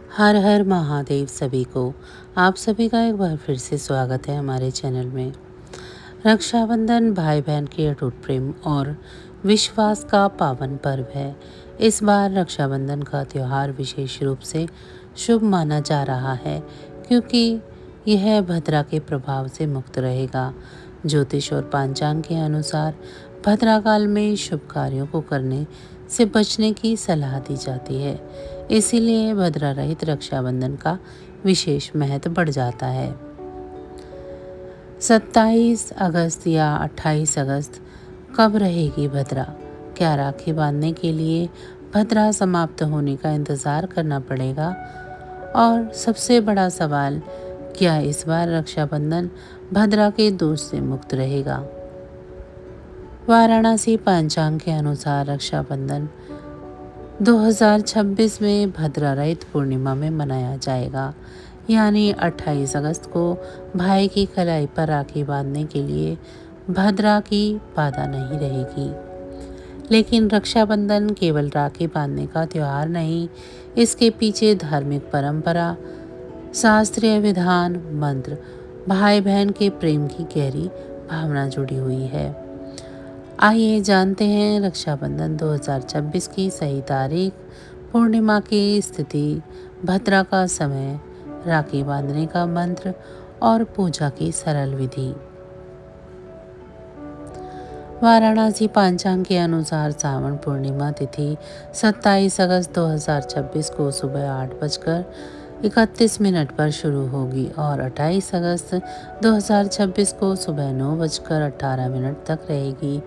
हर हर महादेव सभी को। आप सभी का एक बार फिर से स्वागत है हमारे चैनल में। रक्षाबंधन भाई बहन के अटूट प्रेम और विश्वास का पावन पर्व है। इस बार रक्षाबंधन का त्यौहार विशेष रूप से शुभ माना जा रहा है, क्योंकि यह भद्रा के प्रभाव से मुक्त रहेगा। ज्योतिष और पंचांग के अनुसार भद्रा काल में शुभ कार्यों को करने से बचने की सलाह दी जाती है। इसीलिए भद्रा रहित रक्षाबंधन का विशेष महत्व बढ़ जाता है। 27 अगस्त या 28 अगस्त कब रहेगी भद्रा? क्या राखी बांधने के लिए भद्रा समाप्त होने का इंतज़ार करना पड़ेगा? और सबसे बड़ा सवाल, क्या इस बार रक्षाबंधन भद्रा के दोष से मुक्त रहेगा? वाराणसी पंचांग के अनुसार रक्षाबंधन 2026 में भद्रा रहित पूर्णिमा में मनाया जाएगा, यानी 28 अगस्त को भाई की कलाई पर राखी बांधने के लिए भद्रा की बाधा नहीं रहेगी। लेकिन रक्षाबंधन केवल राखी बांधने का त्यौहार नहीं, इसके पीछे धार्मिक परंपरा, शास्त्रीय विधान, मंत्र, भाई बहन के प्रेम की गहरी भावना जुड़ी हुई है। आइए जानते हैं रक्षाबंधन 2026 की सही तारीख, पूर्णिमा की स्थिति, भद्रा का समय, राखी बांधने का मंत्र और पूजा की सरल विधि। वाराणसी पंचांग के अनुसार सावन पूर्णिमा तिथि 27 अगस्त 2026 को सुबह 8:31 पर शुरू होगी और 28 अगस्त 2026 को सुबह 9:18 तक रहेगी।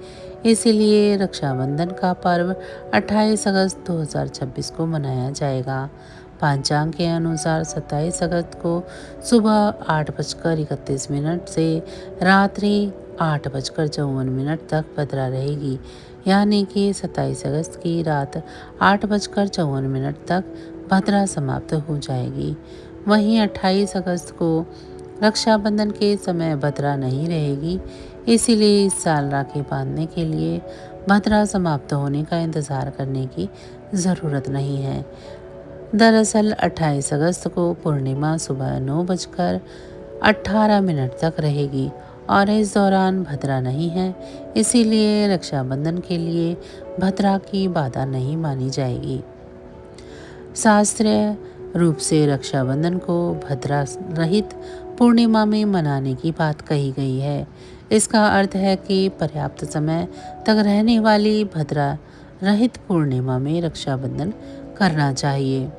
इसीलिए रक्षाबंधन का पर्व 28 अगस्त 2026 को मनाया जाएगा। पंचांग के अनुसार 27 अगस्त को सुबह 8:31 से रात्रि 8:54 तक भद्रा रहेगी, यानी कि 27 अगस्त की रात 8:54 तक भद्रा समाप्त हो जाएगी। वहीं 28 अगस्त को रक्षाबंधन के समय भद्रा नहीं रहेगी, इसीलिए इस साल राखी बांधने के लिए भद्रा समाप्त होने का इंतज़ार करने की ज़रूरत नहीं है। दरअसल 28 अगस्त को पूर्णिमा सुबह 9:18 तक रहेगी और इस दौरान भद्रा नहीं है, इसीलिए रक्षाबंधन के लिए भद्रा की बाधा नहीं मानी जाएगी। शास्त्रीय रूप से रक्षाबंधन को भद्रा रहित पूर्णिमा में मनाने की बात कही गई है। इसका अर्थ है कि पर्याप्त समय तक रहने वाली भद्रा रहित पूर्णिमा में रक्षाबंधन करना चाहिए।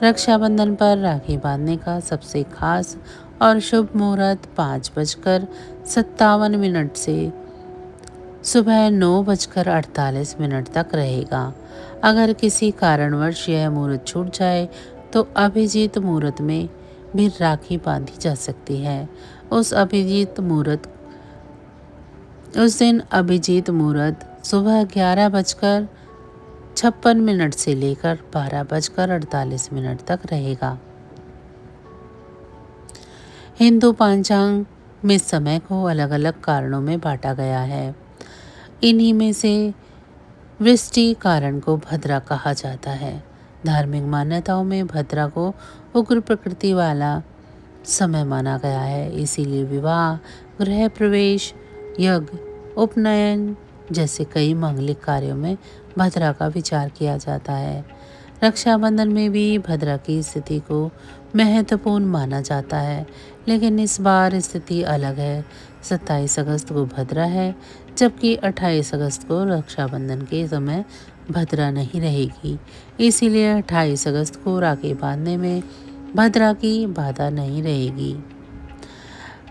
रक्षाबंधन पर राखी बांधने का सबसे खास और शुभ मुहूर्त 5:57 से सुबह 9:48 तक रहेगा। अगर किसी कारणवश यह मुहूर्त छूट जाए तो अभिजीत मुहूर्त में भी राखी बांधी जा सकती है। उस दिन अभिजीत मुहूर्त सुबह 11:56 से लेकर 12:48 तक रहेगा। हिंदू पंचांग में समय को अलग अलग कारणों में बांटा गया है। इन्हीं में से वृष्टि कारण को भद्रा कहा जाता है। धार्मिक मान्यताओं में भद्रा को उग्र प्रकृति वाला समय माना गया है, इसीलिए विवाह, गृह प्रवेश, यज्ञ, उपनयन जैसे कई मांगलिक कार्यों में भद्रा का विचार किया जाता है। रक्षाबंधन में भी भद्रा की स्थिति को महत्वपूर्ण माना जाता है, लेकिन इस बार स्थिति अलग है। 27 अगस्त को भद्रा है, जबकि 28 अगस्त को रक्षाबंधन के समय भद्रा नहीं रहेगी। इसीलिए 28 अगस्त को राखी बांधने में भद्रा की बाधा नहीं रहेगी।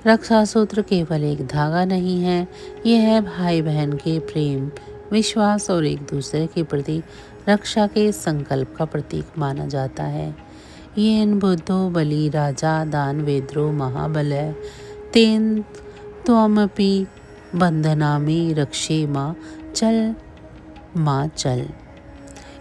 रक्षा सूत्र केवल एक धागा नहीं है, यह है भाई बहन के प्रेम, विश्वास और एक दूसरे के प्रति रक्षा के संकल्प का प्रतीक माना जाता है। येन बुद्धो बलि राजा दान वेद्रो महाबलय तेन त्वमपि बंधनामि रक्षे माँ चल।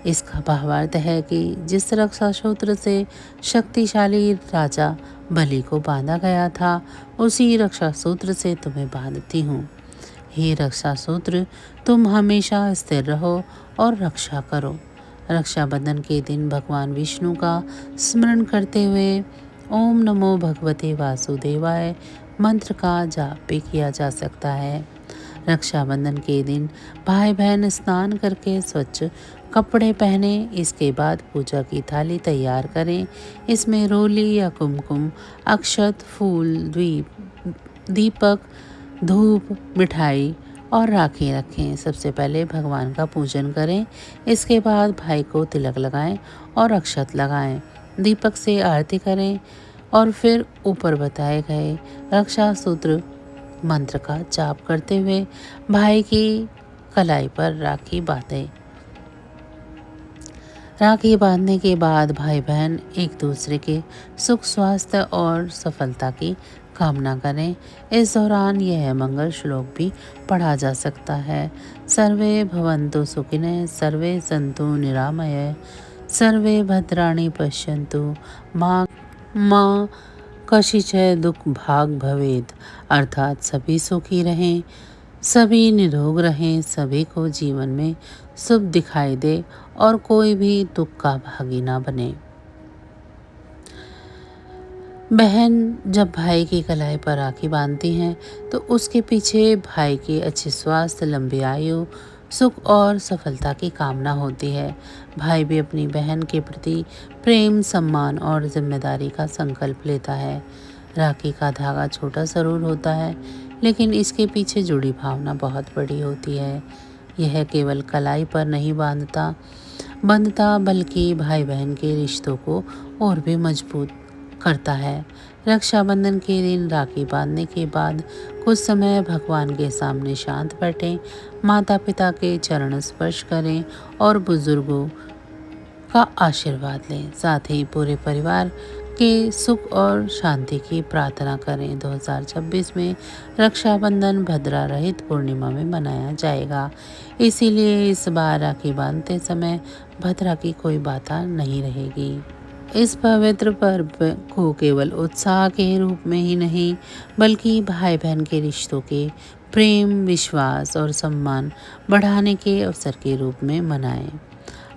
इसका भावार्थ है कि जिस रक्षा सूत्र से शक्तिशाली राजा बलि को बांधा गया था, उसी रक्षा सूत्र से तुम्हें बांधती हूँ। हे रक्षा सूत्र, तुम हमेशा स्थिर रहो और रक्षा करो। रक्षाबंधन के दिन भगवान विष्णु का स्मरण करते हुए ओम नमो भगवते वासुदेवाय मंत्र का जाप भी किया जा सकता है। रक्षाबंधन के दिन भाई बहन स्नान करके स्वच्छ कपड़े पहने, इसके बाद पूजा की थाली तैयार करें। इसमें रोली या कुमकुम, अक्षत, फूल, दीपक, धूप, मिठाई और राखी रखें। सबसे पहले भगवान का पूजन करें, इसके बाद भाई को तिलक लगाएं और अक्षत लगाएं। दीपक से आरती करें और फिर ऊपर बताए गए रक्षा सूत्र मंत्र का जाप करते हुए भाई की कलाई पर राखी बांधें। राखी बांधने के बाद भाई बहन एक दूसरे के सुख स्वास्थ्य और सफलता की कामना करें। इस दौरान यह मंगल श्लोक भी पढ़ा जा सकता है। सर्वे भवन्तु सुखिनः, सर्वे सन्तु निरामयः, सर्वे भद्राणि पश्यन्तु माँ कशिचः दुख भाग भवेद। अर्थात सभी सुखी रहें, सभी निरोग रहें, सभी को जीवन में शुभ दिखाई दे और कोई भी दुख का भागी ना बने। बहन जब भाई की कलाई पर राखी बांधती हैं तो उसके पीछे भाई के अच्छे स्वास्थ्य, लंबी आयु, सुख और सफलता की कामना होती है। भाई भी अपनी बहन के प्रति प्रेम, सम्मान और जिम्मेदारी का संकल्प लेता है। राखी का धागा छोटा जरूर होता है, लेकिन इसके पीछे जुड़ी भावना बहुत बड़ी होती है। यह केवल कलाई पर नहीं बंधता बल्कि भाई बहन के रिश्तों को और भी मजबूत करता है। रक्षाबंधन के दिन राखी बांधने के बाद कुछ समय भगवान के सामने शांत बैठें, माता पिता के चरण स्पर्श करें और बुजुर्गों का आशीर्वाद लें। साथ ही पूरे परिवार के सुख और शांति की प्रार्थना करें। 2026 में रक्षाबंधन भद्रा रहित पूर्णिमा में मनाया जाएगा, इसीलिए इस बार राखी बांधते समय भद्रा की कोई बाधा नहीं रहेगी। इस पवित्र पर्व को केवल उत्साह के रूप में ही नहीं, बल्कि भाई बहन के रिश्तों के प्रेम, विश्वास और सम्मान बढ़ाने के अवसर के रूप में मनाएं।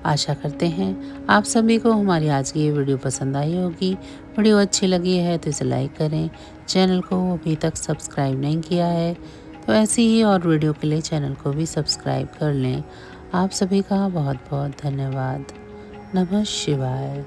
आशा करते हैं आप सभी को हमारी आज की ये वीडियो पसंद आई होगी। वीडियो अच्छी लगी है तो इसे लाइक करें। चैनल को अभी तक सब्सक्राइब नहीं किया है तो ऐसी ही और वीडियो के लिए चैनल को भी सब्सक्राइब कर लें। आप सभी का बहुत बहुत धन्यवाद। नमः शिवाय।